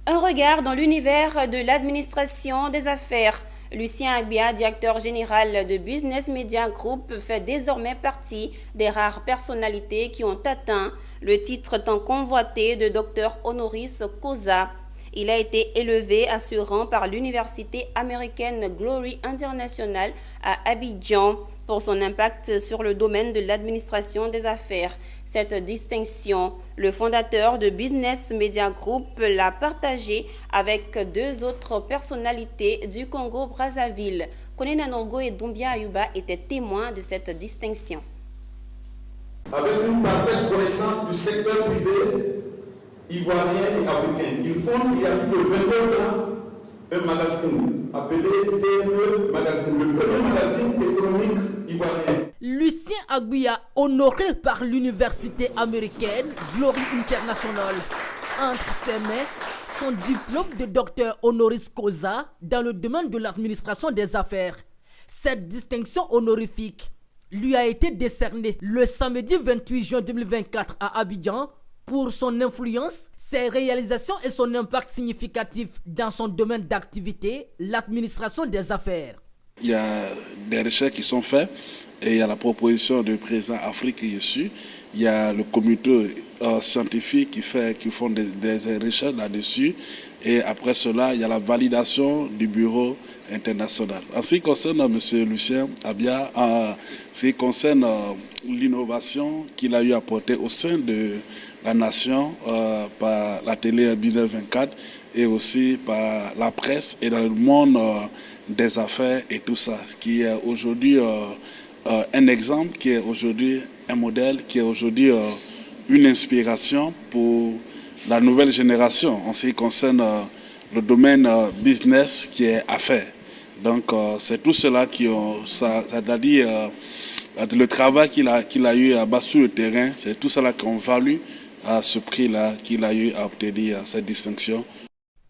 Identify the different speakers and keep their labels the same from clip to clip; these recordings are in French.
Speaker 1: Un regard dans l'univers de l'administration des affaires. Lucien Agbia, directeur général de Business Media Group, fait désormais partie des rares personnalités qui ont atteint le titre tant convoité de docteur honoris causa. Il a été élevé à ce rang par l'université américaine Glory International à Abidjan pour son impact sur le domaine de l'administration des affaires. Cette distinction, le fondateur de Business Media Group l'a partagée avec deux autres personnalités du Congo-Brazzaville. Konena Nongo et Doumbia Ayuba étaient témoins de cette distinction.
Speaker 2: Avec une parfaite connaissance du secteur privé ivoirien et africain. Ils fondent il y a plus de 22 ans un magazine appelé PME Magazine, le premier magazine économique ivoirien.
Speaker 3: Lucien Agbia, honoré par l'université américaine Glory International. Entre ses mains, son diplôme de docteur honoris causa dans le domaine de l'administration des affaires. Cette distinction honorifique lui a été décernée le samedi 28 juin 2024 à Abidjan pour son influence, ses réalisations et son impact significatif dans son domaine d'activité, l'administration des affaires.
Speaker 4: Il y a des recherches qui sont faites et il y a la proposition du président Afrique qui est dessus. Il y a le comité scientifique qui font des recherches là-dessus. Et après cela, il y a la validation du bureau international. En ce qui concerne M. Lucien Agbia, en ce qui concerne l'innovation qu'il a eu apportée au sein de la nation par la télé Business 24 et aussi par la presse et dans le monde des affaires et tout ça, qui est aujourd'hui un exemple, qui est aujourd'hui un modèle, qui est aujourd'hui une inspiration pour la nouvelle génération en ce qui concerne le domaine business qui est affaires. Donc c'est tout cela qui c'est-à-dire le travail qu'il a eu à bas sur le terrain, c'est tout cela qui ont valu à ce prix-là qu'il a eu à obtenir cette distinction.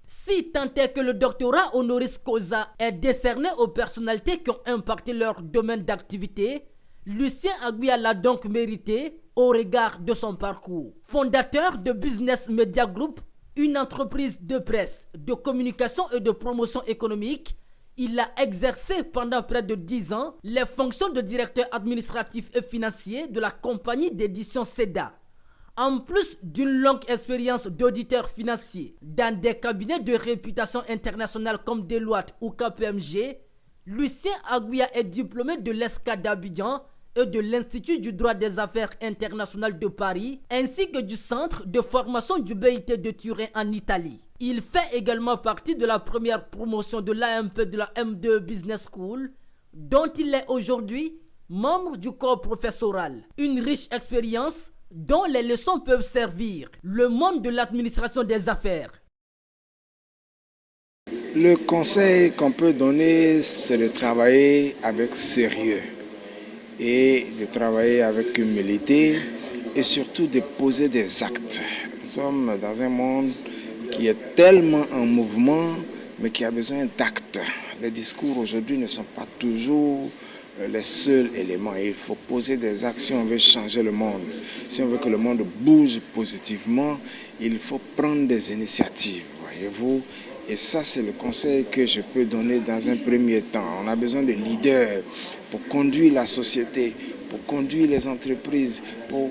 Speaker 3: Si tant est que le doctorat honoris causa est décerné aux personnalités qui ont impacté leur domaine d'activité, Lucien Agbia l'a donc mérité au regard de son parcours. Fondateur de Business Media Group, une entreprise de presse, de communication et de promotion économique, il a exercé pendant près de 10 ans les fonctions de directeur administratif et financier de la compagnie d'édition SEDA. En plus d'une longue expérience d'auditeur financier dans des cabinets de réputation internationale comme Deloitte ou KPMG, Lucien Agbia est diplômé de l'ESCA d'Abidjan et de l'Institut du droit des affaires internationales de Paris, ainsi que du centre de formation du BIT de Turin en Italie. Il fait également partie de la première promotion de l'AMP de la M2 Business School, dont il est aujourd'hui membre du corps professoral. Une riche expérience dont les leçons peuvent servir le monde de l'administration des affaires.
Speaker 5: Le conseil qu'on peut donner, c'est de travailler avec sérieux et de travailler avec humilité et surtout de poser des actes. Nous sommes dans un monde qui est tellement en mouvement, mais qui a besoin d'actes. Les discours aujourd'hui ne sont pas toujours les seuls éléments. Il faut poser des actes si on veut changer le monde. Si on veut que le monde bouge positivement, il faut prendre des initiatives, voyez-vous. Et ça, c'est le conseil que je peux donner dans un premier temps. On a besoin de leaders pour conduire la société, pour conduire les entreprises, pour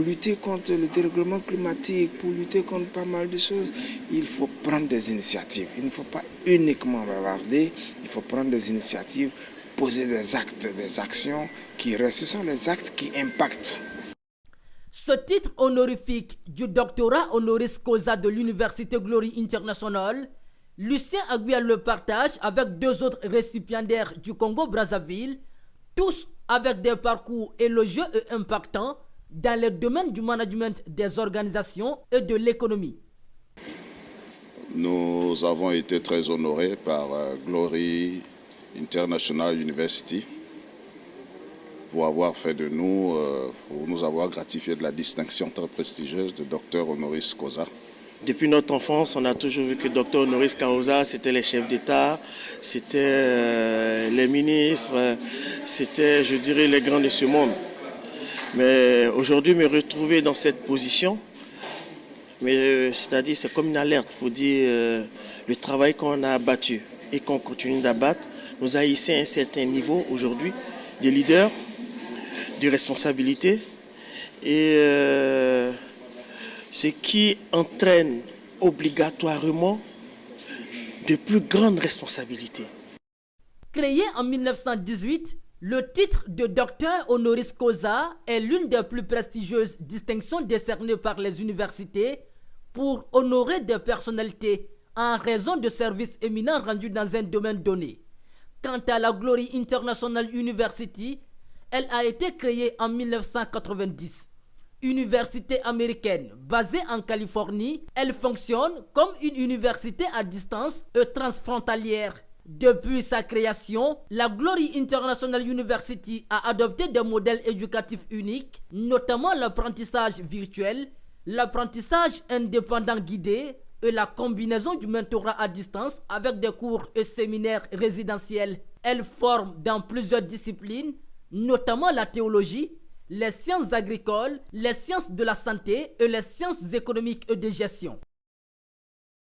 Speaker 5: lutter contre le dérèglement climatique, pour lutter contre pas mal de choses. Il faut prendre des initiatives. Il ne faut pas uniquement bavarder, il faut prendre des initiatives, poser des actes, des actions qui restent. Ce sont les actes qui impactent.
Speaker 3: Ce titre honorifique du doctorat honoris causa de l'université Glory International, Lucien Agbia le partage avec deux autres récipiendaires du Congo-Brazzaville, tous avec des parcours élogieux et impactants dans les domaines du management des organisations et de l'économie.
Speaker 6: Nous avons été très honorés par Glory International University pour avoir fait de nous, pour nous avoir gratifié de la distinction très prestigieuse de docteur honoris causa.
Speaker 7: Depuis notre enfance, on a toujours vu que docteur honoris causa, c'était les chefs d'État, c'était les ministres, c'était, je dirais, les grands de ce monde. Mais aujourd'hui, me retrouver dans cette position, Mais c'est-à-dire, c'est comme une alerte pour dire le travail qu'on a abattu et qu'on continue d'abattre nous a hissé à un certain niveau aujourd'hui de leader, de responsabilité et ce qui entraîne obligatoirement de plus grandes responsabilités.
Speaker 3: Créé en 1918, le titre de docteur honoris causa est l'une des plus prestigieuses distinctions décernées par les universités pour honorer des personnalités en raison de services éminents rendus dans un domaine donné. Quant à la Glory International University, elle a été créée en 1990. Université américaine basée en Californie, elle fonctionne comme une université à distance et transfrontalière. Depuis sa création, la Glory International University a adopté des modèles éducatifs uniques, notamment l'apprentissage virtuel, l'apprentissage indépendant guidé et la combinaison du mentorat à distance avec des cours et séminaires résidentiels. Elle forme dans plusieurs disciplines, notamment la théologie, les sciences agricoles, les sciences de la santé et les sciences économiques et de gestion.